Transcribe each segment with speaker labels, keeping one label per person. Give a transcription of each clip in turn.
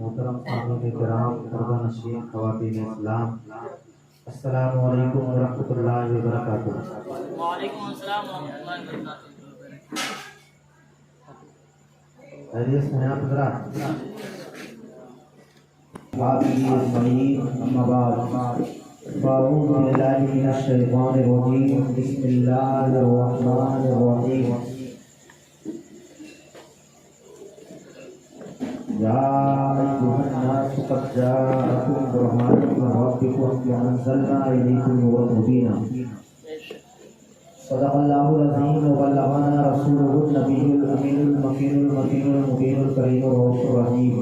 Speaker 1: محترم سامعین کرام، پردہ نشین خواتین اسلام، السلام علیکم ورحمۃ اللہ وبرکاتہ۔
Speaker 2: وعلیکم السلام ورحمۃ اللہ وبرکاتہ۔
Speaker 1: خیریت سے ہیں آپ حضرات؟ اما بعد فاعوذ باللہ من الشیطان الرجیم، بسم اللہ الرحمن الرحیم۔ یا ایھا الناس قد جاءکم برہان من ربکم وانزلنا الیکم نورا مبینا۔ صدق اللہ العظیم وبلغنا رسولہ النبی الامین المکین المتین المبین الکریم الرؤوف الرحیم،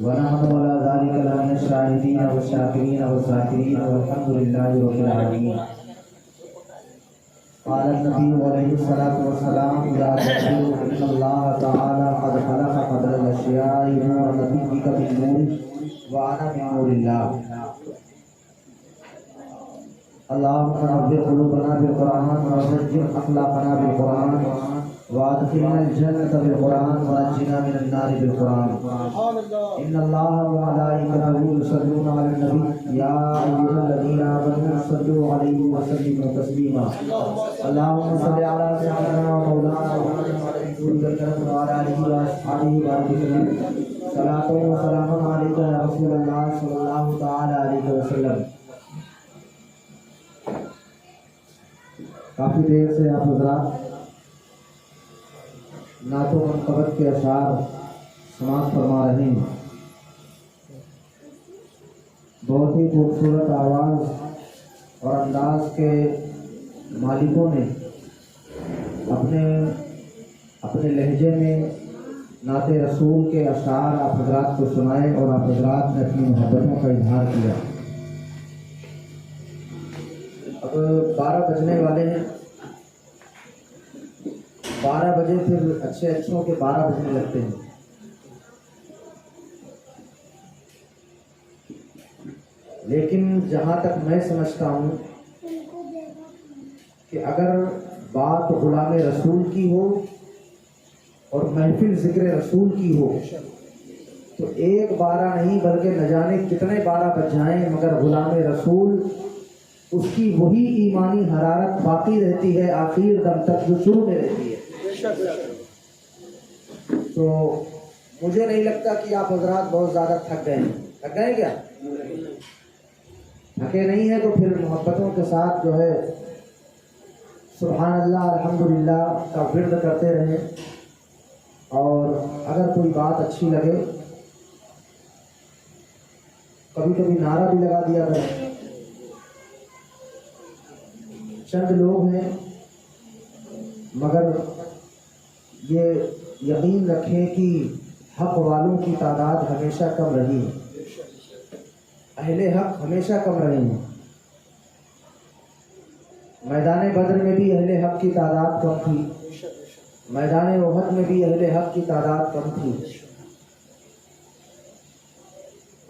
Speaker 1: ونحن على ذلك لمن الشاهدين والشاكرين والذاكرين والحمد لله رب العالمين۔ قال النبي عليه الصلاة والسلام: لا تقولوا إن الله تعالى قد خلق قدر الأشياء نور نبيك بالنور وأنا من نور الله۔ اللهم نور قلوبنا بالقرآن وزين أخلاقنا بالقرآن وادخلنا الجنة بالقرآن ونجنا من النار بالقرآن۔ إن الله وملائكته يصلون على النبي يا أيها الذين آمنوا صلوا عليه وسلموا تسليما۔ اللهم صل على سيدنا ومولانا محمد وعلى آله وأصحابه وسلم صلاة وسلام عليك يا رسول الله صلى الله تعالى عليه وسلم۔ کافی دیر سے آپ حضرات نعت و منقبت کے اشعار سماعت فرما رہے ہیں۔ بہت ہی خوبصورت آواز اور انداز کے مالکوں نے اپنے لہجے میں نعت رسول کے اشعار آپ حضرات کو سنائے اور آپ حضرات نے اپنی محبتوں کا اظہار کیا۔ اب 12 بجنے والے ہیں، 12 بجے پھر اچھوں کے 12 بجنے لگتے ہیں۔ لیکن جہاں تک میں سمجھتا ہوں کہ اگر بات غلام رسول کی ہو اور محفل ذکر رسول کی ہو تو 1 12 نہیں بلکہ نہ جانے کتنے 12 بج جائیں، مگر غلام رسول اس کی وہی ایمانی حرارت باقی رہتی ہے آخر دم تک جو شروع میں رہتی ہے۔ تو مجھے نہیں لگتا کہ آپ حضرات بہت زیادہ تھک گئے ہیں۔ تھک گئے کیا؟ تھکے نہیں ہیں تو پھر محبتوں کے ساتھ جو ہے سبحان اللہ الحمدللہ کا ورد کرتے رہیں، اور اگر کوئی بات اچھی لگے کبھی کبھی نعرہ بھی لگا دیا کریں۔ چند لوگ ہیں مگر یہ یقین رکھیں کہ حق والوں کی تعداد ہمیشہ کم رہی ہے، اہل حق ہمیشہ کم رہے ہیں۔ میدان بدر میں بھی اہل حق کی تعداد کم تھی، میدان احد میں بھی اہل حق کی تعداد کم تھی۔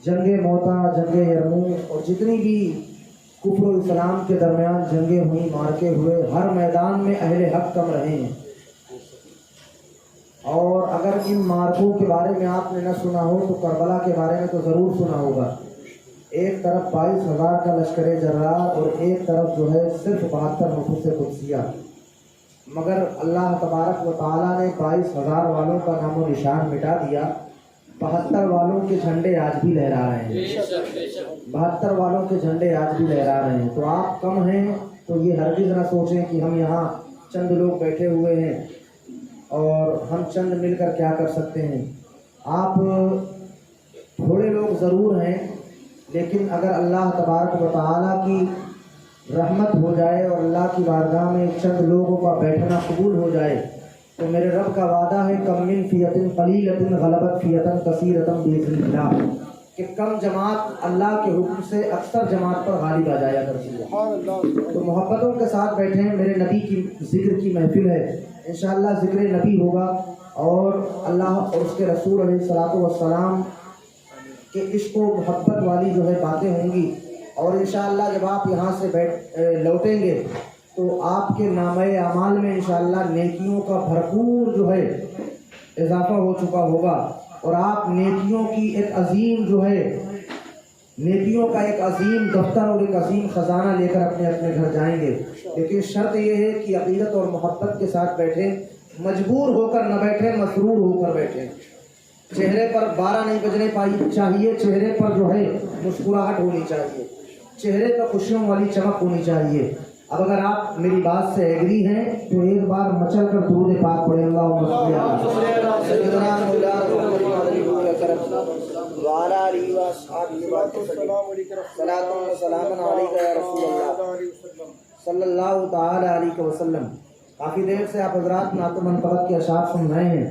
Speaker 1: جنگ موتا، جنگ یرموک اور جتنی بھی کفر و اسلام کے درمیان جنگیں ہوئی، مارکے ہوئے، ہر میدان میں اہل حق کم رہے ہیں۔ اور اگر ان مارکوں کے بارے میں آپ نے نہ سنا ہو تو کربلا کے بارے میں تو ضرور سنا ہوگا۔ ایک طرف 22,000 کا لشکر جرار اور ایک طرف جو ہے صرف 72 نفوس قدسیہ، مگر اللہ تبارک و تعالیٰ نے 22,000 والوں کا نام و نشان مٹا دیا۔ 72 والوں کے جھنڈے آج بھی لہرا رہے ہیں، 72 والوں کے جھنڈے آج بھی لہرا رہے ہیں۔ تو آپ کم ہیں تو یہ ہرگز نہ سوچیں کہ ہم یہاں چند لوگ بیٹھے ہوئے ہیں اور ہم چند مل کر کیا کر سکتے ہیں۔ آپ تھوڑے لوگ ضرور ہیں، لیکن اگر اللہ تبارک و تعالیٰ کی رحمت ہو جائے اور اللہ کی بارگاہ میں چند لوگوں کا بیٹھنا قبول ہو جائے تو میرے رب کا وعدہ ہے کم من فیۃ قلیلۃ غلبت فیۃ کثیرۃ باذن اللہ، کہ کم جماعت اللہ کے حکم سے اکثر جماعت پر غالب آ جایا کرتی ہے۔ تو محبتوں کے ساتھ بیٹھے ہیں، میرے نبی کی ذکر کی محفل ہے، انشاءاللہ ذکر نبی ہوگا اور اللہ اور اس کے رسول علیہ الصلوۃ والسلام کے عشق و محبت والی جو ہے باتیں ہوں گی، اور انشاءاللہ جب آپ یہاں سے لوٹیں گے تو آپ کے نامہ اعمال میں انشاءاللہ نیکیوں کا بھرپور جو ہے اضافہ ہو چکا ہوگا، اور آپ نیکیوں کی ایک عظیم جو ہے نیکیوں کا ایک عظیم دفتر اور ایک عظیم خزانہ لے کر اپنے اپنے گھر جائیں گے، لیکن شرط یہ ہے کہ عقیدت اور محبت کے ساتھ بیٹھیں، مجبور ہو کر نہ بیٹھیں، مسرور ہو کر بیٹھیں۔ چہرے پر 12 نہیں بجنے چاہیے، چہرے پر جو ہے مسکراہٹ ہونی چاہیے، چہرے پر خوشیوں والی چمک ہونی چاہیے۔ اب اگر آپ میری بات سے ایگری ہیں تو ایک بار مچل کر درود پاک پڑھیں، اللہم صلی علی سیدنا مولانا محمد وعلی آلہ وصحبہ صلاۃ و سلام علیک یا رسول اللہ صلی اللہ تعالی علیہ وسلم۔ کافی دیر سے آپ حضرات نعت و منقبت کے اشعار سن رہے ہیں،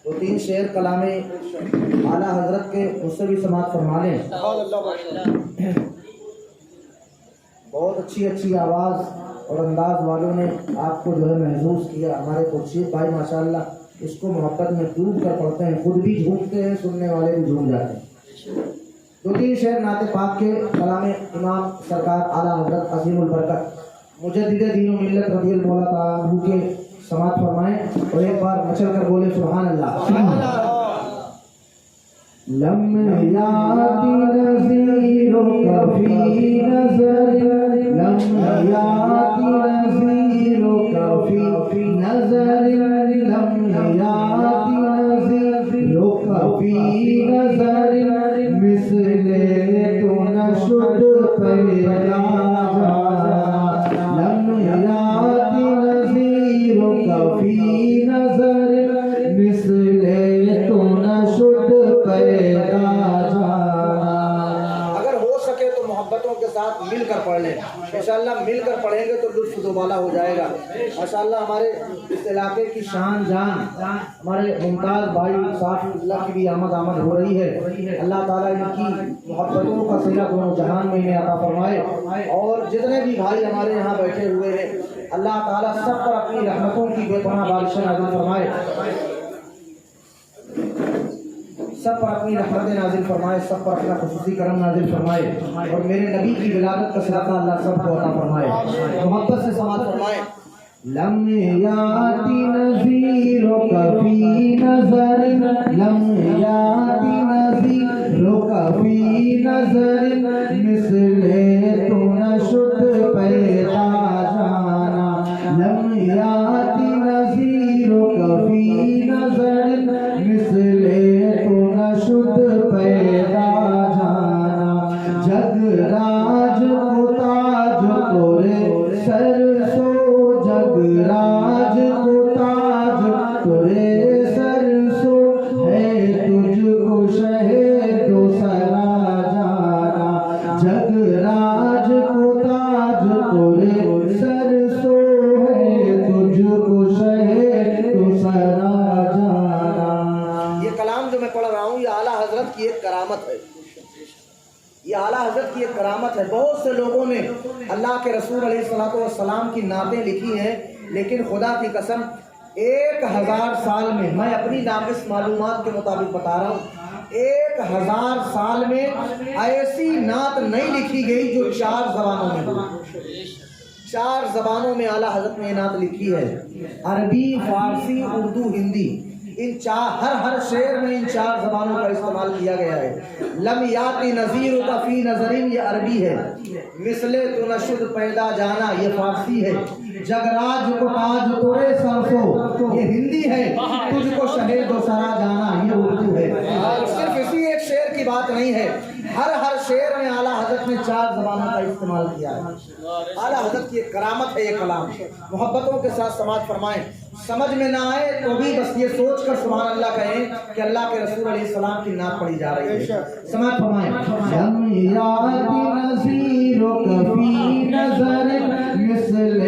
Speaker 1: تو 3 شعر کلام اعلیٰ حضرت کے مجھ سے بھی سماعت فرما لیں۔ بہت اچھی آواز اور انداز والوں نے آپ کو جو ہے محظوظ کیا۔ ہمارے خورشید بھائی ماشاءاللہ اس کو محبت میں ڈوب کر پڑھتے ہیں، خود بھی جھومتے ہیں، سننے والے بھی جھوم جاتے ہیں۔ 2-3 شعر نعت پاک کے کلام امام سرکار اعلیٰ حضرت عظیم البرکت مجدد دین و ملت رضی اللہ تعالیٰ عنہ کے سماعت فرمائیں اور ایک بار مچل کر بولے سبحان اللہ۔ لم یاتی نظیرک فی نظر، لم یاتی نظیرک فی نظر، لم یاتی نظیرک فی نظر، مثل تو نشد پیدا جانا، لم یاتی نظیرک فی نظر، مثل تو نشد پیدا جانا۔ اگر ہو سکے تو محبتوں کے ساتھ مل کر پڑھ لیں، انشاءاللہ مل کر پڑھیں گے تو لطف دوبالا ہو جائے گا۔ ماشاءاللہ ہمارے اس علاقے کی شان جان ہمارے ممتاز بھائی صاحب اللہ کی بھی آمد ہو رہی ہے۔ اللہ تعالیٰ ان کی محبتوں کا صلہ دونوں جہان میں انہیں عطا فرمائے، اور جتنے بھی بھائی ہمارے یہاں بیٹھے ہوئے ہیں اللہ تعالیٰ سب پر اپنی رحمتوں کی بے پناہ بارشیں نازل فرمائے، سب پر اپنی رحمت نازل فرمائے، سب پر اپنا خصوصی کرم نازل فرمائے، اور میرے نبی کی ولادت کا صدقہ اللہ سب کو عطا فرمائے۔ محبت سے سماعت فرمائے۔ لم یاتی نظیرک فی نظر، لم یاتی نظیرک فی نظر، مثل تو نشد پیدا جانا، لم یاتی نظیرک فی نظر، مثل شد پیدا جانا، جگ راج کو تاج تورے سر سو، جگ راج کو تاج تورے سر سو، ہے تجھ کو شہد و سرا جانا، جگ راج کو تاج تورے سر سو، ہے تجھ کو شہد و سرا جانا۔ یہ کلام جو میں پڑھ رہا ہوں یہ اعلیٰ حضرت کی ایک کرامت ہے، یہ اعلیٰ حضرت کی ایک کرامت ہے۔ بہت سے لوگوں نے اللہ کے رسول علیہ الصلوۃ والسلام کی نعتیں لکھی ہیں، لیکن خدا کی قسم 1000 سال میں، میں اپنی ناقص معلومات کے مطابق بتا رہا ہوں، 1000 سال میں ایسی نعت نہیں لکھی گئی جو 4 زبانوں میں ہو۔ 4 زبانوں میں اعلیٰ حضرت نے نعت لکھی ہے، عربی، فارسی، اردو، ہندی۔ ہر شعر میں ان 4 زبانوں کا استعمال کیا گیا ہے۔ لم یاتی نظیرک فی نظر یہ عربی ہے، مثل تو نشد پیدا جانا یہ فارسی ہے، جگ راج کو تاج تورے سر سو یہ ہندی ہے، تجھ کو شہد و سرا جانا یہ اردو ہے۔ صرف اسی ایک شعر کی بات نہیں ہے، ہر شعر میں اعلیٰ حضرت نے 4 زبانوں کا استعمال کیا ہے۔ اعلیٰ حضرت کی ایک کرامت ہے یہ کلام۔ محبتوں کے ساتھ سماعت فرمائیں۔ سمجھ میں نہ آئے تو بھی بس یہ سوچ کر سبحان اللہ کہیں کہ اللہ کے رسول علیہ السلام کی نعت پڑھی جا رہی ہے۔ سماعت فرمائیں۔ لم یاتی نظیرک فی نظر، مثل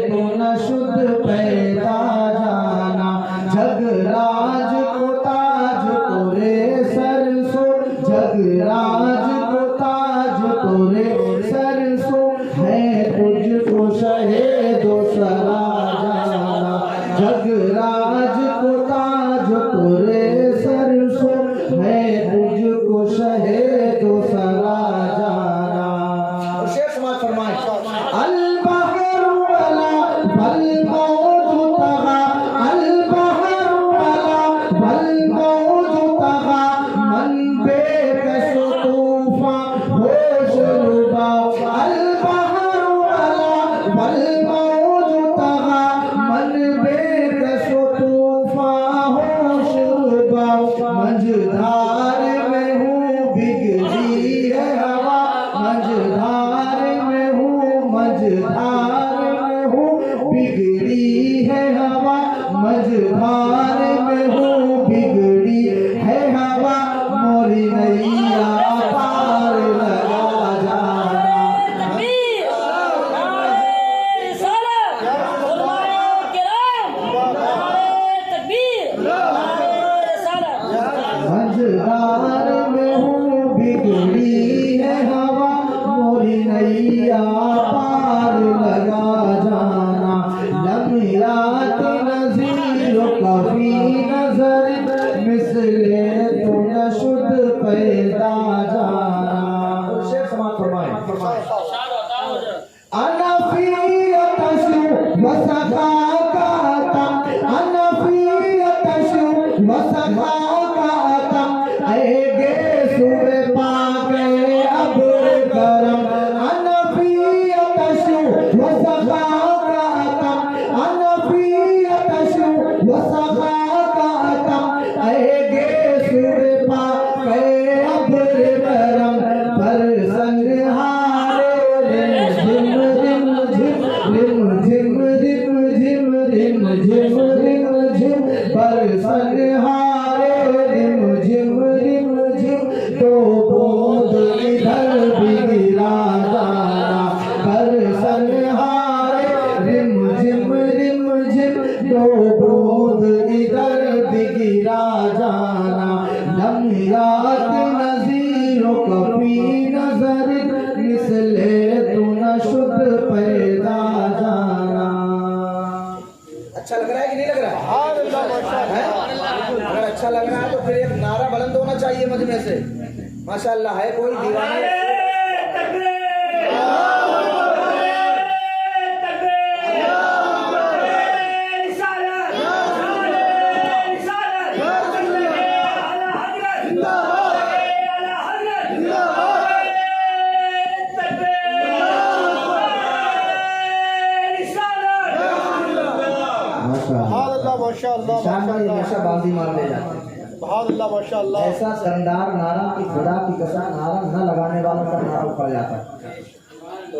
Speaker 1: تو نشد پیدا جانا، جگ راج کو تاج تورے سر سو، جگ راج کو تاج تورے سر سو، ہے تجھ کو شہد و سرا جانا، جگ راج کو تاج تورے سر سو، ہے تجھ کو شہد و سرا جانا۔ اور شعر سماعت فرمائیں۔ البحر ولا فالموج طغى، البحر ولا فالموج طغى، پیدا جانا. شیخ سماعت فرمائیں.
Speaker 2: ارشاد ہوتا ہو جا.
Speaker 1: انا فی یتشو وسخاکاتم انا فی یتشو وسخاکاتم اے گیسو پاک ابر کرم انا فی یتشو وسخاکاتم انا فی یتشو وسخاکاتم اے گیسو پاک ابر کرم پر سنہارے جھم رم جھم رم جھم رم جھم رم جھم رم جھم پر سنہارے رم جھم رم جھم تو بود ادھر بھی گرا جانا پر سنہارے رم جھم رم جھم تو بود ادھر بھی گرا جانا. لم یات نظیروں کبھی نظر مثل تو نہ شد پیدا جانا. اچھا لگ رہا ہے کہ نہیں لگ رہا ہے؟ اگر اچھا لگ رہا ہے تو پھر ایک نعرہ بلند ہونا چاہیے مجمع سے. ماشاءاللہ ہے کوئی دیوانے. ہمیشہ بازی مار لے جاتے ہیں. ایسا شاندار نعرہ کہ خدا کی قسم نعرہ نہ لگانے والوں کا نعرہ اکھڑ جاتا ہے. تو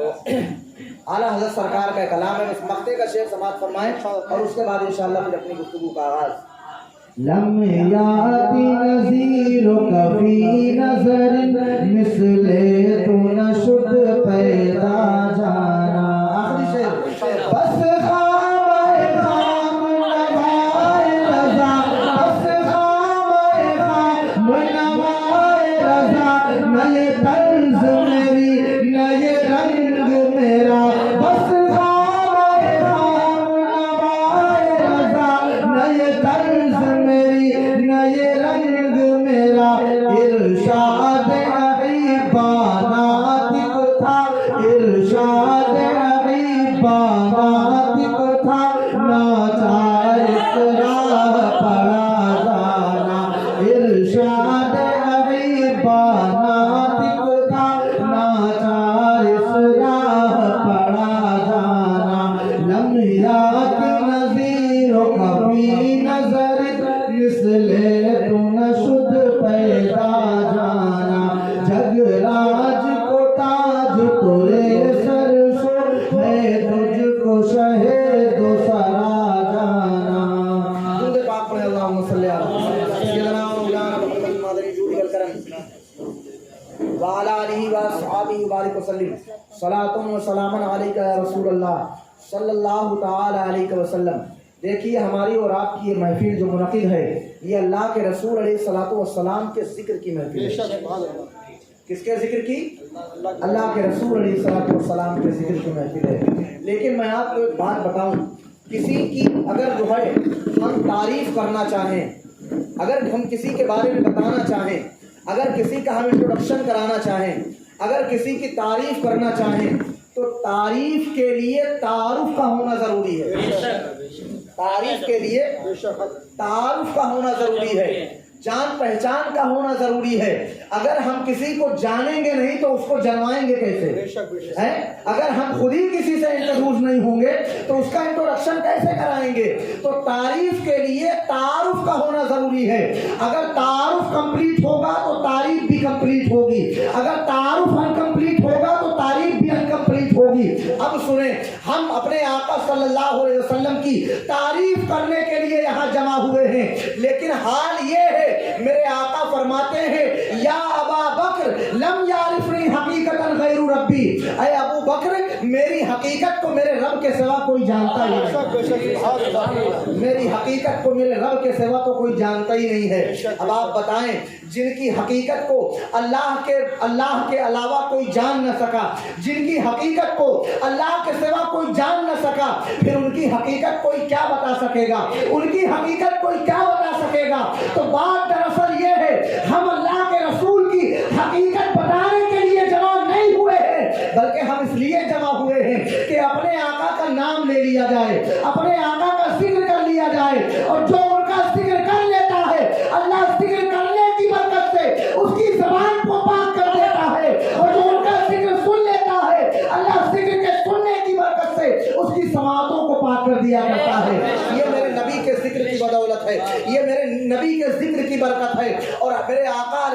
Speaker 1: اعلیٰ حضرت سرکار کا کلام ہے. اس مقطع کا شیخ سماعت فرمائیں اور اس کے بعد انشاءاللہ پھر اپنی گفتگو کا آغاز. لم یاتی نظیرک فی نظر مثل تو نہ شد پیدا جانا. آخری شعر. بس نئے طرز میری نئے رنگ میرا بس نوائے رضا نئے طرز میری نئے رنگ میرا. ارشاد عیباناتک تھا ارشاد عیباناتک تھا ناچار راہ پڑا جانا. ارشاد عیباناتک تھا ناچار راہ پڑا جانا. لم یات نظیروں کبھی نظر مثل تو نہ شد پیدا جانا. جگ راج کو تاج تورے سر سو ہے تجھ کو شہد و سرا جانا. درود پاک پڑھیں. اللہم صلی علی سیدنا مولانا محمد مدنی جود الکرم وعلی آلہ واصحابہ وبارک وسلم. صلاۃ و سلام علیک یا رسول اللہ صلی اللہ تعالی علیہ وسلم. دیکھیے ہماری اور آپ کی یہ محفل جو منعقد ہے یہ اللہ کے رسول علیہ الصلوۃ والسلام کے ذکر کی محفل ہے. کس کے ذکر کی؟ اللہ کے رسول علیہ الصلوۃ والسلام کے ذکر کی محفل ہے. لیکن میں آپ کو ایک بات بتاؤں, کسی کی اگر جو ہے ہم تعریف کرنا چاہیں, اگر ہم کسی کے بارے میں بتانا چاہیں, اگر کسی کا ہم انٹروڈکشن کرانا چاہیں, اگر کسی کی تعریف کرنا چاہیں تو تعریف کے لیے تعارف کا ہونا ضروری ہے. تعریف کے لیے تعارف کا ہونا ضروری ہے, جان پہچان کا ہونا ضروری ہے. اگر ہم کسی کو جانیں گے نہیں تو اس کو جنوائیں گے کیسے؟ اگر ہم خود ہی کسی سے انٹروڈیوس نہیں ہوں گے تو اس کا انٹروڈکشن کیسے کرائیں گے؟ تو تعریف کے لیے تعارف کا ہونا ضروری ہے. اگر تعارف کمپلیٹ ہوگا تو تعریف بھی کمپلیٹ ہوگی, اگر تعارف انکمپلیٹ ہوگا تو تعریف بھی انکمپلیٹ ہوگی. اب سنیں, ہم اپنے آقا صلی اللہ علیہ وسلم کی تعریف کرنے کے لیے یہاں جمع ہوئے ہیں, لیکن حال یہ ہے میرے آقا فرماتے ہیں یا ابا بکر لم یعرفنی حقیقتا غیر ربی, اے ابو بکر میری حقیقت کو میرے رب کے سوا کوئی جانتا ہی نہیں. میری حقیقت کو میرے رب کے سوا تو کوئی جانتا ہی نہیں ہے. اب آپ بتائیں جن کی حقیقت کو اللہ کے علاوہ کوئی جان نہ سکا, جن کی حقیقت کو اللہ کے سوا کوئی جان نہ سکا, پھر ان کی حقیقت کوئی کیا بتا سکے گا؟ ان کی حقیقت کوئی کیا بتا سکے گا؟ تو بات دراصل یہ ہے, ہم اللہ کے رسول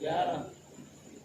Speaker 1: 11।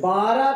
Speaker 1: 12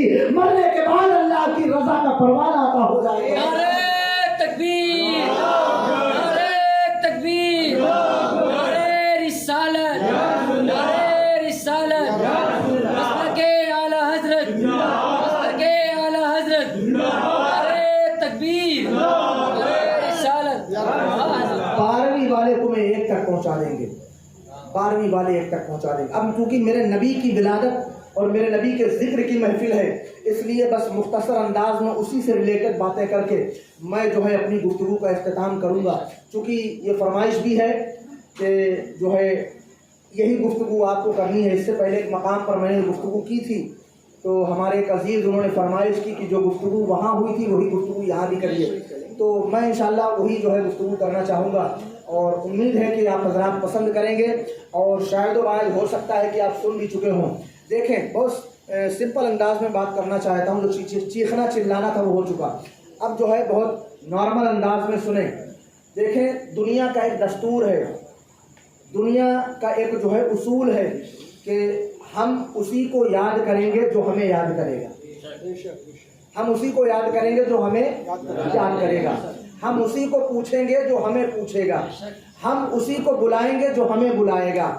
Speaker 1: گی، مرنے کے بعد اللہ کی رضا کا پروانہ عطا ہو جائے گا۔
Speaker 2: نعرہ تکبیر، نعرہ تکبیر، نعرہ رسالت، نعرہ رسالت، مسلک اعلی حضرت، مسلک اعلی حضرت، نعرہ تکبیر، نعرہ رسالت۔
Speaker 1: 12ویں والے کو میں 1 تک پہنچا دیں گے، 12ویں والے 1 تک پہنچا دیں گے۔ اب چونکہ میرے نبی کی ولادت اور میرے نبی کے ذکر کی محفل ہے، اس لیے بس مختصر انداز میں اسی سے ریلیٹڈ باتیں کر کے میں جو ہے اپنی گفتگو کا اختتام کروں گا، چونکہ یہ فرمائش بھی ہے کہ جو ہے یہی گفتگو آپ کو کرنی ہے۔ اس سے پہلے ایک مقام پر میں نے گفتگو کی تھی تو ہمارے ایک عزیز انہوں نے فرمائش کی کہ جو گفتگو وہاں ہوئی تھی وہی گفتگو یہاں بھی کریے، تو میں انشاءاللہ وہی جو ہے گفتگو کرنا چاہوں گا، اور امید ہے کہ آپ حضرات پسند کریں گے، اور شاید و باید ہو سکتا ہے کہ آپ سن بھی چکے ہوں۔ دیکھیں بہت سمپل انداز میں بات کرنا چاہتا ہوں، جو چیخنا چلانا تھا وہ ہو چکا، اب جو ہے بہت نارمل انداز میں سنیں۔ دیکھیں دنیا کا ایک دستور ہے، دنیا کا ایک جو ہے اصول ہے کہ ہم اسی کو یاد کریں گے جو ہمیں یاد کرے گا، ہم اسی کو یاد کریں گے جو ہمیں یاد کرے گا، ہم اسی کو پوچھیں گے جو ہمیں پوچھے گا، ہم اسی کو بلائیں گے جو ہمیں بلائے گا،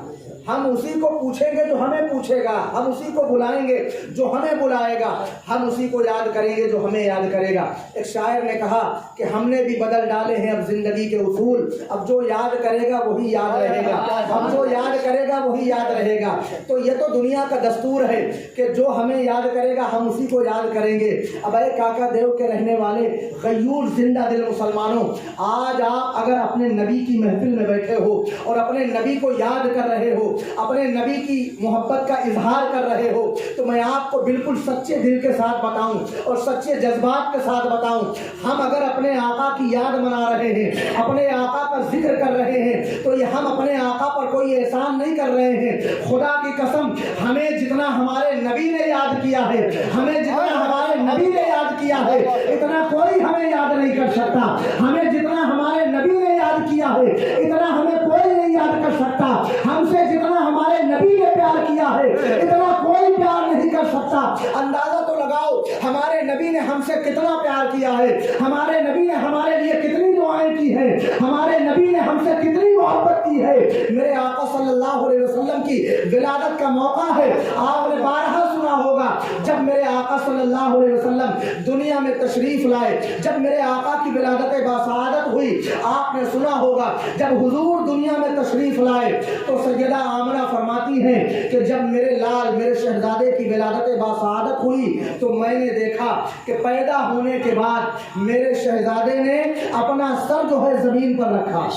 Speaker 1: ہم اسی کو پوچھیں گے جو ہمیں پوچھے گا، ہم اسی کو بلائیں گے جو ہمیں بلائے گا، ہم اسی کو یاد کریں گے جو ہمیں یاد کرے گا۔ ایک شاعر نے کہا کہ ہم نے بھی بدل ڈالے ہیں اب زندگی کے اصول، اب جو یاد کرے گا وہی یاد رہے گا، اب جو یاد کرے گا وہی یاد رہے گا۔ تو یہ تو دنیا کا دستور ہے کہ جو ہمیں یاد کرے گا ہم اسی کو یاد کریں گے۔ اب اے کاکا دیو کے رہنے والے غیور زندہ دل مسلمانوں، آج آپ اگر اپنے نبی کی محفل میں بیٹھے ہو اور اپنے نبی کو یاد کر رہے ہو، اپنے نبی کی محبت کا اظہار کر رہے ہو، تو میں آپ کو بالکل سچے دل کے ساتھ بتاؤں اور سچے جذبات کے ساتھ بتاؤں، ہم اگر اپنے آقا کی یاد منا رہے ہیں، اپنے آقا کا ذکر کر رہے ہیں، تو یہ ہم اپنے آقا پر کوئی احسان نہیں کر رہے ہیں۔ خدا کی قسم ہمیں جتنا ہمارے نبی نے یاد کیا ہے، ہمیں جتنا ہمارے نبی نے یاد کیا ہے، اتنا کوئی ہمیں یاد نہیں کر سکتا۔ ہمیں جتنا ہمارے نبی نے یاد کیا ہے اتنا ہمیں کوئی نہیں یاد کر سکتا۔ ہم سے جتنا ہمارے نبی نے پیار کیا ہے اتنا کوئی پیار نہیں کر سکتا۔ اندازہ تو لگاؤ ہمارے نبی نے ہم سے کتنا پیار کیا ہے، ہمارے نبی نے ہمارے لیے کتنی دعائیں کی ہیں، ہمارے نبی نے ہم سے کتنی محبت کی ہے۔ میرے آقا صلی اللہ علیہ وسلم کی ولادت کا موقع ہے، آپ نے بارہا سنا ہوگا، جب میرے آقا صلی اللہ علیہ وسلم دنیا میں تشریف لائے، جب میرے آقا کی ولادت باسعادت ہوئی، آپ نے سنا ہوگا جب حضور دنیا میں تشریف لائے تو سیدہ آمنہ فرماتی ہیں کہ جب میرے لال میرے شہزادے کی ولادت باسعادت ہوئی تو میں نے دیکھا کہ پیدا ہونے کے بعد میرے شہزادے نے اپنا سر جو ہے زمین پر رکھا،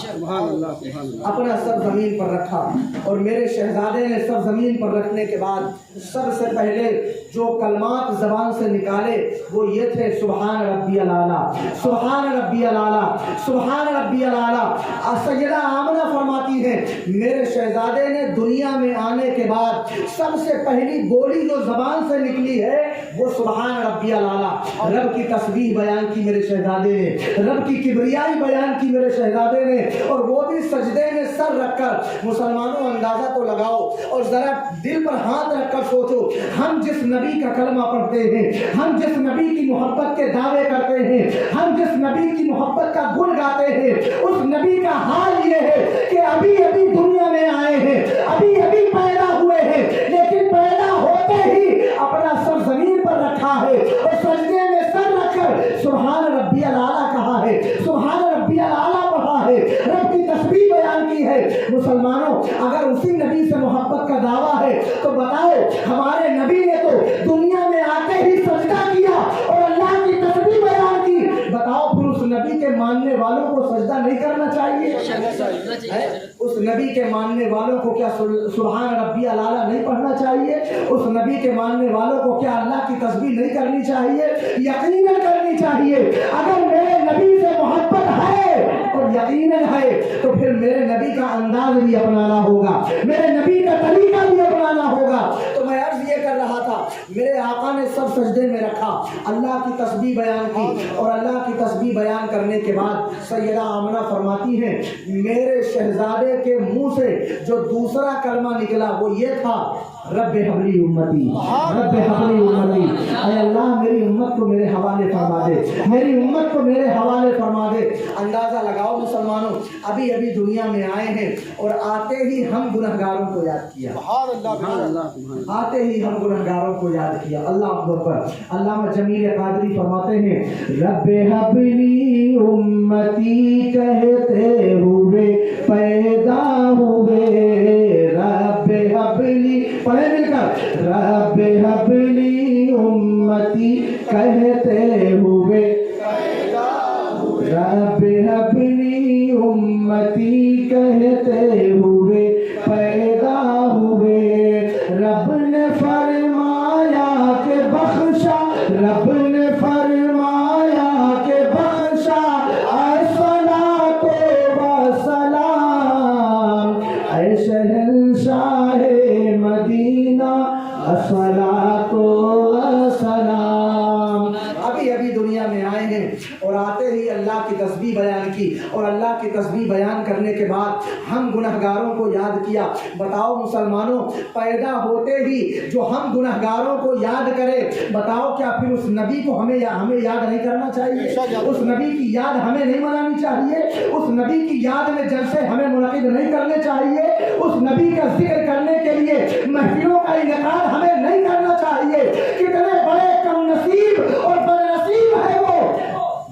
Speaker 1: اپنا سر زمین پر رکھا، اور میرے شہزادے نے سر زمین پر رکھنے کے بعد سب سے پہلے جو کلمات زبان سے نکالے وہ یہ تھے سبحان ربی الاعلی، سبحان ربی الاعلی، سبحان ربی الاعلی۔ سیدہ آمنہ فرماتی ہیں میرے شہزادے نے دنیا میں آنے کے بعد سب سے پہلی بولی جو زبان سے نکلی ہے وہ سبحان ربی الاعلی، رب کی تسبیح بیان کی میرے شہزادے نے، رب کی کبریائی بیان کی میرے شہزادے نے، اور وہ بھی سجدے میں سر رکھ کر۔ مسلمانوں اندازہ تو لگاؤ اور ذرا دل پر ہاتھ رکھ کر سوچو، ہم جس نبی کا کلمہ پڑھتے ہیں، ہم جس نبی کی محبت کے دعوے کرتے ہیں، ہم جس نبی کی محبت کا گن گاتے ہیں، اس نبی کا حال یہ ہے کہ ابھی ابھی دنیا میں آئے ہیں، ابھی ابھی پیدا ہوئے ہیں، لیکن پیدا ہوتے ہی اپنا سر زمین پر رکھا ہے اور سجدے میں سر رکھ کر سبحان ربی الاعلی کہا ہے، سبحان ربی الاعلی پڑھا ہے، رب کی تسبیح بیان کی ہے۔ مسلمانوں اگر اسی نبی سے محبت کا دعویٰ ہے تو بتاؤ ہمارے نبی نے تو دنیا میں آتے ہی سجدہ کیا اور اللہ کی تسبیح بیان کی، بتاؤ پھر اس نبی کے ماننے والوں کو سجدہ نہیں کرنا چاہیے؟ اس نبی کے ماننے والوں کو کیا سبحان ربی الاعلی نہیں پڑھنا چاہیے؟ اس نبی کے ماننے والوں کو کیا اللہ کی تسبیح نہیں کرنی چاہیے؟ یقیناً کرنی چاہیے۔ اگر میرے نبی سے محبت ہے اور یقیناً ہے تو پھر میرے نبی کا انداز بھی اپنانا ہوگا، میرے نبی کا طریقہ بھی اپنانا ہوگا۔ تو میں عرض یہ کر رہا تھا، میرے آقا نے سب سجدے میں رکھا، اللہ کی تسبیح بیان کی، اور اللہ کی تسبیح بیان کرنے کے بعد سیدہ آمنہ فرماتی ہیں میرے شہزادے کے منہ سے جو دوسرا کلمہ نکلا وہ یہ تھا رب حبلی امتی، رب حبلی امتی، اے میری امت کو میرے حوالے فرما دے۔ اندازہ لگاؤ مسلمانوں، ابھی ابھی دنیا میں آئے ہیں اور آتے ہی ہم گنہگاروں کو یاد کیا، آتے ہی ہم گنہگاروں کو یاد کیا۔ اللہ اکبر۔ علامہ جمیل قادری فرماتے ہیں رب حبلی امتی کہتے ہوئے پیدا ہوئے، رب حبلی، پڑھے مل کر، رب حبلی امتی کہتے ہوئے پیدا ہوئے، رب حبلی امتی کہتے ہوئے پیدا ہوئے، رب نے فرمایا کہ بخشا، رب نے فرمایا کہ بخشا، الصلاۃ والسلام اے شہنشاہ مدینہ، الصلاۃ والسلام۔ ابھی ابھی دنیا میں آئے ہیں اور آتے ہی اللہ کی تسبیح بیان کی، اور اللہ کی تسبیح بیان کرنے کے بعد ہم گنہگاروں کو یاد کیا۔ بتاؤ مسلمانوں، پیدا ہوتے ہی جو ہم گنہگاروں کو یاد کرے، بتاؤ کیا پھر اس نبی کو ہمیں یاد نہیں کرنا چاہیے؟ اس نبی کی یاد ہمیں نہیں منانی چاہیے؟ اس نبی کی یاد میں جلسے ہمیں منعقد نہیں کرنے چاہیے؟ اس نبی کا ذکر کرنے کے لیے محفلوں کا انعقاد ہمیں نہیں کرنا چاہیے؟ کتنے بڑے کم نصیب اور بد نصیب ہے وہ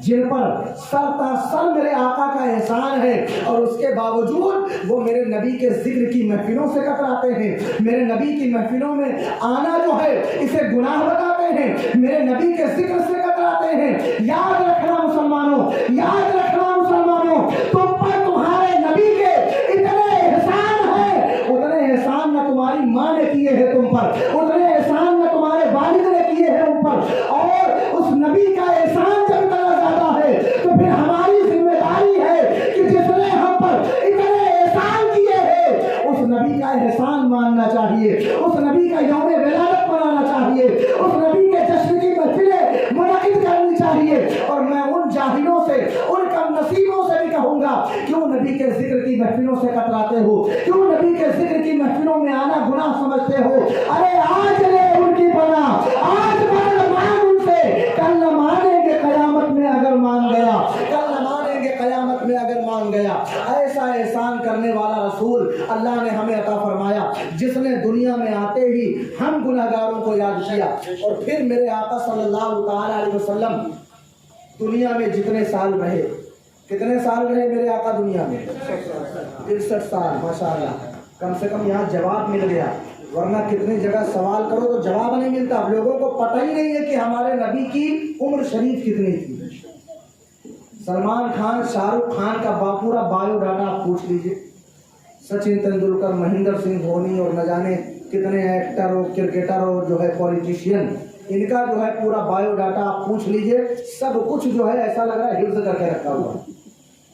Speaker 1: جن پر سر تا سر میرے آقا کا احسان ہے، اور اس کے باوجود وہ میرے نبی کے ذکر کی محفلوں سے کتراتے ہیں، میرے نبی کی محفلوں میں آنا جو ہے اسے گناہ بتاتے ہیں، میرے نبی کے ذکر سے کتراتے ہیں۔ یاد رکھنا مسلمانوں، یاد رکھنا مسلمانوں، تم پر تمہارے نبی کے اتنے احسان ہیں، اتنے احسان نہ تمہاری ماں نے کیے ہیں تم پر، اتنے احسان نہ تمہارے والد نے کیے ہیں ان پر، اور اس نبی کا احسان جب اتنا زیادہ ہے تو پھر ہماری ذمہ داری ہے کہ جس نے ہم پر اتنے احسان کیے ہیں اس نبی کا احسان ماننا چاہیے، اس نبی کا یوم ولادت منانا چاہیے، اس نبی کے جشن کی محفلیں منعقد کرنی چاہیے۔ اور میں ان جاہلوں سے، ان کم نصیبوں سے بھی کہوں گا، کیوں نبی کے ذکر کی محفلوں سے کتراتے ہو؟ کیوں نبی کے ذکر کی محفلوں میں آنا گناہ سمجھتے ہو؟ ارے آج لے ان کی پناہ، آج بدل مانگ ان سے، کل نہ مانیں گے قیامت میں اگر مان گیا، کل نہ مانیں گے قیامت میں اگر مان گیا۔ ایسا احسان کرنے والا رسول اللہ نے ہمیں عطا فرمایا، جس نے دنیا میں آتے ہی ہم گنہگاروں کو یاد کیا۔ اور پھر میرے آقا صلی اللہ تعالی علیہ وسلم دنیا میں جتنے سال رہے، کتنے سال رہے میرے آقا دنیا میں؟ 63 سال، ماشاءاللہ۔ کم سے کم یہاں جواب مل گیا، ورنہ کتنی جگہ سوال کرو تو جواب نہیں ملتا۔ اب لوگوں کو پتہ ہی نہیں ہے کہ ہمارے نبی کی عمر شریف کتنی تھی۔ سلمان خان، شاہ رخ خان کا پورا بایو ڈاٹا آپ پوچھ لیجئے، سچن تندولکر، مہندر سنگھ دھونی اور نہ جانے کتنے ایکٹر اور کرکٹر اور جو ہے پولیٹیشین، ان کا جو ہے پورا بایو ڈاٹا آپ پوچھ لیجئے، سب کچھ جو ہے ایسا لگ رہا ہے حفظ کر کے رکھا ہوا،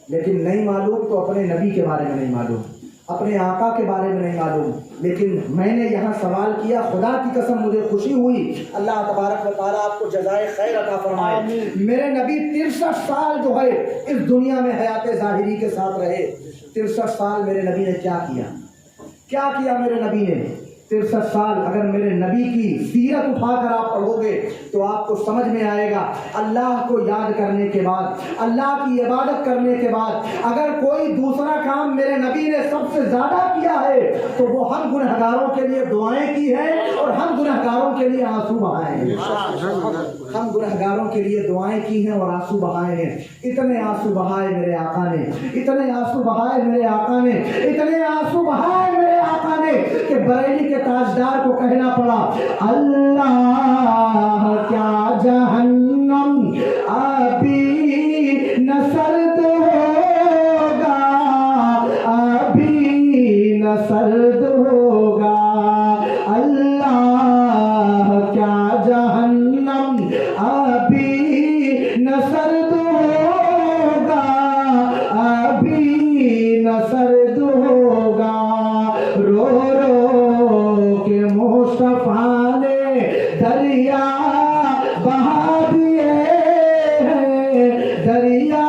Speaker 1: لیکن نہیں معلوم تو اپنے نبی کے بارے میں نہیں معلوم، اپنے آقا کے بارے میں نہیں معلوم۔ لیکن میں نے یہاں سوال کیا، خدا کی قسم مجھے خوشی ہوئی، اللہ تبارک و تعالیٰ آپ کو جزائے خیر عطا فرمائے۔ میرے نبی 63 سال جو ہے اس دنیا میں حیات ظاہری کے ساتھ رہے۔ 63 سال میرے نبی نے کیا کیا؟ کیا کیا میرے نبی نے 63 سال؟ اگر میرے نبی کی سیرت اٹھا کر آپ پڑھو گے تو آپ کو سمجھ میں آئے گا، اللہ کو یاد کرنے کے بعد، اللہ کی عبادت کرنے کے بعد اگر کوئی دوسرا کام میرے نبی نے سب سے زیادہ کیا ہے تو وہ ہم گنہگاروں کے لیے دعائیں کی ہیں، اور ہم گنہگاروں کے لیے آنسو بہائے ہیں۔ ہم گنہگاروں کے لیے دعائیں کی ہیں اور آنسو بہائے ہیں۔ اتنے آنسو بہائے میرے آقا نے، اتنے آنسو بہائے میرے آقا نے، اتنے آنسو بہائے میرے آقا نے کہ بریلی کے تاجدار کو کہنا پڑا، اللہ کیا جہنم ابھی نہ سرد ہوگا، ابھی نہ سرد ہوگا، اللہ کیا جہنم ابھی نہ سرد ہوگا، ابھی نہ سرد ہوگا، رو رو کے مصطفیٰ نے دریا بہا دیے ہیں، دریا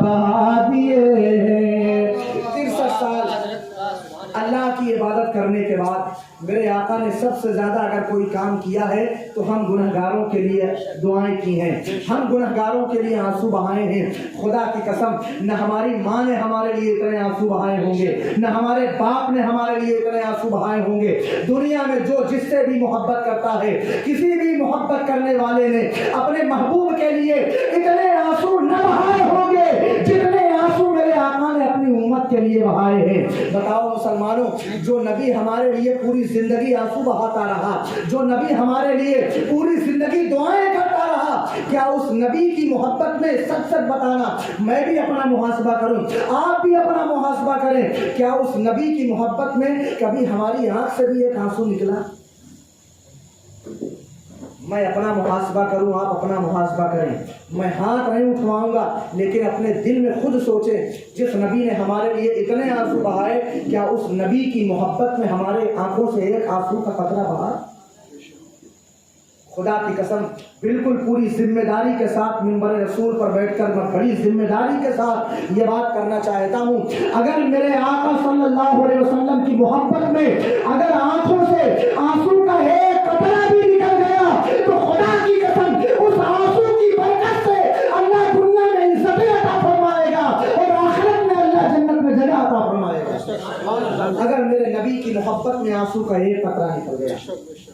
Speaker 1: بہا دیے ہیں۔ 63 سال اللہ کی عبادت کرنے کے بعد میرے آقا نے سب سب سے زیادہ اگر کوئی کام کیا ہے تو ہم گنہگاروں کے لیے دعائیں کی ہیں، ہم گنہگاروں کے لیے آنسو بہائے ہیں۔ خدا کی قسم نہ ہماری ماں نے ہمارے لیے اتنے آنسو بہائے ہوں گے، نہ ہمارے باپ نے ہمارے لیے اتنے آنسو بہائے ہوں گے۔ دنیا میں جو جس سے بھی محبت کرتا ہے، کسی بھی محبت کرنے والے نے اپنے محبوب کے لیے اتنے آنسو نہ بہائے ہوں گے جتنے آنسو میرے آقا نے اپنی امت کے لیے بہائے ہیں۔ بتاؤ مسلمانوں، جو نبی ہمارے لیے پوری زندگی آنسو بہاتا رہا، جو نبی ہمارے لیے پوری زندگی دعائیں کرتا رہا، کیا اس نبی کی محبت میں سچ سچ بتانا، میں بھی اپنا محاسبہ کروں، آپ بھی اپنا محاسبہ کریں، کیا اس نبی کی محبت میں کبھی ہماری آنکھ سے بھی ایک آنسو نکلا؟ میں اپنا محاسبہ کروں، آپ اپنا محاسبہ کریں۔ میں ہاتھ نہیں اٹھواؤں گا، لیکن اپنے دل میں خود سوچیں، جس نبی نے ہمارے لیے اتنے آنسو بہائے، کیا اس نبی کی محبت میں ہمارے آنکھوں سے ایک آنسو کا قطرہ بہا؟ خدا کی قسم بالکل پوری ذمہ داری کے ساتھ منبر رسول پر بیٹھ کر میں بڑی ذمہ داری کے ساتھ یہ بات کرنا چاہتا ہوں، اگر میرے آقا صلی اللہ علیہ وسلم کی محبت میں اگر آنکھوں سے آنسو کا ایک قطرہ بھی نکل گیا تو خدا کی قسم اس آنسو کی برکت سے اللہ دنیا میں عزت عطا فرمائے گا اور آخرت میں اللہ جنت میں جگہ عطا فرمائے گا۔ اگر میرے نبی کی محبت میں آنسو کا ایک قطرہ نکل گیا،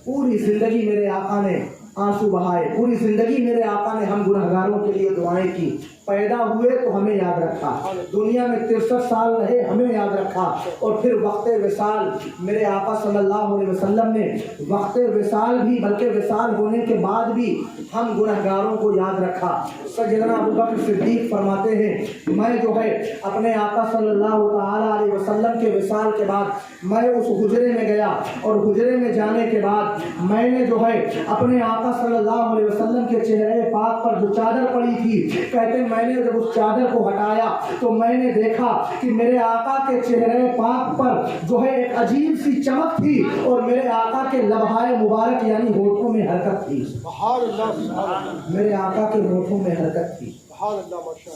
Speaker 1: پوری زندگی میرے آقا نے آنسو بہائے، پوری زندگی میرے آقا نے ہم گنہگاروں کے لیے دعائیں کی، پیدا ہوئے تو ہمیں یاد رکھا، دنیا میں 63 سال رہے ہمیں یاد رکھا، اور پھر وقت وصال میرے آقا صلی اللہ علیہ وسلم نے وقت وصال بھی بلکہ وصال ہونے کے بعد بھی ہم گنہگاروں کو یاد رکھا۔ سیدنا ابوبکر صدیق فرماتے ہیں، میں جو ہے اپنے آقا صلی اللہ تعالی علیہ وسلم کے وصال کے بعد میں اس حجرے میں گیا، اور حجرے میں جانے کے بعد میں نے جو ہے اپنے آقا صلی اللہ علیہ وسلم کے چہرے پاک پر جو چادر پڑی تھی، کہتے میں نے جب اس چادر کو ہٹایا تو میں نے دیکھا کہ میرے آقا کے چہرے پاک پر جو ہے ایک عجیب سی چمک تھی، اور میرے آقا کے لبہائے مبارک یعنی ہونٹوں میں حرکت تھی، میرے آقا کے ہونٹوں میں حرکت تھی۔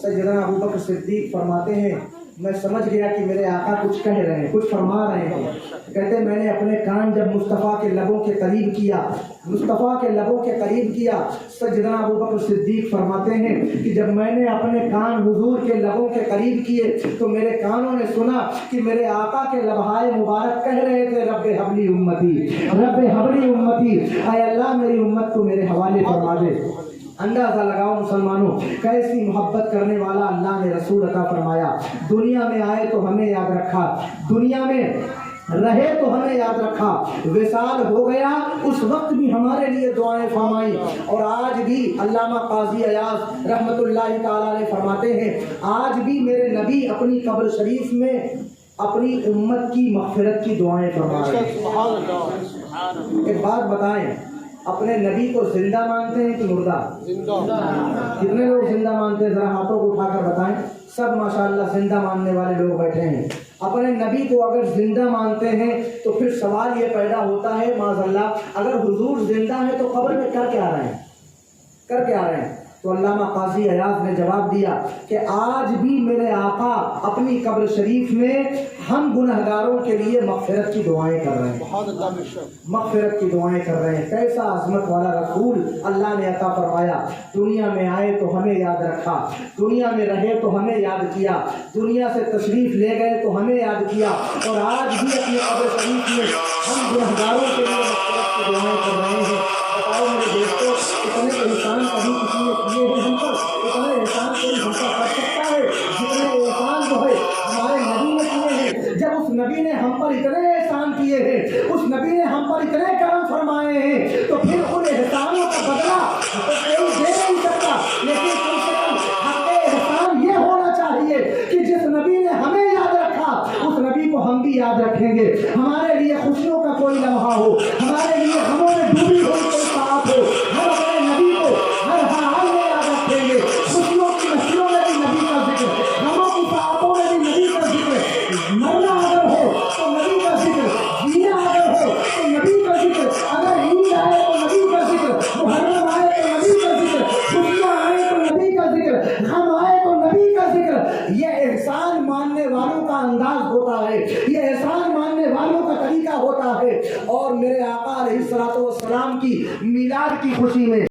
Speaker 1: سیدنا ابوبکر صدیق فرماتے ہیں، میں سمجھ گیا کہ میرے آقا کچھ کہہ رہے ہیں، کچھ فرما رہے ہیں۔ کہتے ہیں میں نے اپنے کان جب مصطفیٰ کے لبوں کے قریب کیا، مصطفیٰ کے لبوں کے قریب کیا، سیدنا ابوبکر صدیق فرماتے ہیں کہ جب میں نے اپنے کان حضور کے لبوں کے قریب کیے تو میرے کانوں نے سنا کہ میرے آقا کے لبہائے مبارک کہہ رہے تھے، رب حبلی امتی، رب حبلی امتی، اے اللہ میری امت کو میرے حوالے فرما دے۔ اندازہ لگاؤ مسلمانوں، کیسی محبت کرنے والا اللہ نے رسول عطا فرمایا۔ دنیا میں آئے تو ہمیں یاد رکھا، دنیا میں رہے تو ہمیں یاد رکھا، وصال ہو گیا اس وقت بھی ہمارے لیے دعائیں فرمائی، اور آج بھی علامہ قاضی ایاز رحمت اللہ تعالی علیہ فرماتے ہیں، آج بھی میرے نبی اپنی قبر شریف میں اپنی امت کی مغفرت کی دعائیں فرما رہے ہیں۔ ایک بات بتائیں، اپنے نبی کو زندہ مانتے ہیں کہ مردہ؟ کتنے لوگ زندہ مانتے ہیں؟ ذرا ہاتھوں کو اٹھا کر بتائیں۔ سب ماشاءاللہ زندہ ماننے والے لوگ بیٹھے ہیں۔ اپنے نبی کو اگر زندہ مانتے ہیں تو پھر سوال یہ پیدا ہوتا ہے معاذ اللہ، اگر حضور زندہ ہے تو قبر میں کر کے آ رہے ہیں، کر کے آ رہے ہیں؟ تو علامہ قاضی ایاز نے جواب دیا کہ آج بھی میرے آقا اپنی قبر شریف میں ہم گنہگاروں کے لیے مغفرت کی دعائیں کر رہے ہیں، مغفرت کی دعائیں کر رہے ہیں۔ کیسا عظمت والا رسول اللہ نے عطا فرمایا، دنیا میں آئے تو ہمیں یاد رکھا، دنیا میں رہے تو ہمیں یاد کیا، دنیا سے تشریف لے گئے تو ہمیں یاد کیا، اور آج بھی اپنی قبر شریف میں ہم گنہگاروں کے لیے مغفرت کی دعائیں کر رہے ہیں۔ بتاؤ میرے دوستوں، اتنے احسان کبھی کسی نے کیے ہیں ہم پر؟ اتنے احسان کوئی ہم پر کر سکتا ہے جتنے احسان جو ہے ہمارے نبی نے کیے ہیں؟ جب اس نبی نے ہم پر اتنے احسان کیے ہیں، اس نبی نے ہم پر اتنے کرم فرمائے ہیں، تو پھر ان احسانوں کا بدلہ کوئی دے نہیں سکتا، لیکن کم سے کم حق احسان یہ ہونا چاہیے کہ جس نبی نے ہمیں یاد رکھا اس نبی کو ہم بھی یاد رکھیں گے۔ ہمارے لیے خوشیوں کا کوئی لمحہ ہو، ہمارے لیے غموں میں ڈوبی ہوئی کوئی ساتھ ہو، ہم اپنے نبی کو ہر حال میں یاد رکھیں گے۔ خوشیوں کی نشیوں میں بھی نبی کا ذکر، غموں کی ساعتوں میں بھی نبی کا ذکر، مرنا اگر ہو تو نبی کا ذکر، جینا اگر ہو تو نبی کا ذکر، اگر عید آئے تو نبی کا ذکر، محرم آئے تو نبی کا ذکر، خوشیاں آئے تو نبی کا ذکر، غم آئے تو نبی کا ذکر۔ یہ احسان ماننے والوں کا انداز ہوتا ہے، یہ احسان ماننے والوں کا طریقہ ہوتا والا ہے اور میرے آقا علیہ الصلوۃ والسلام کی میلاد کی خوشی میں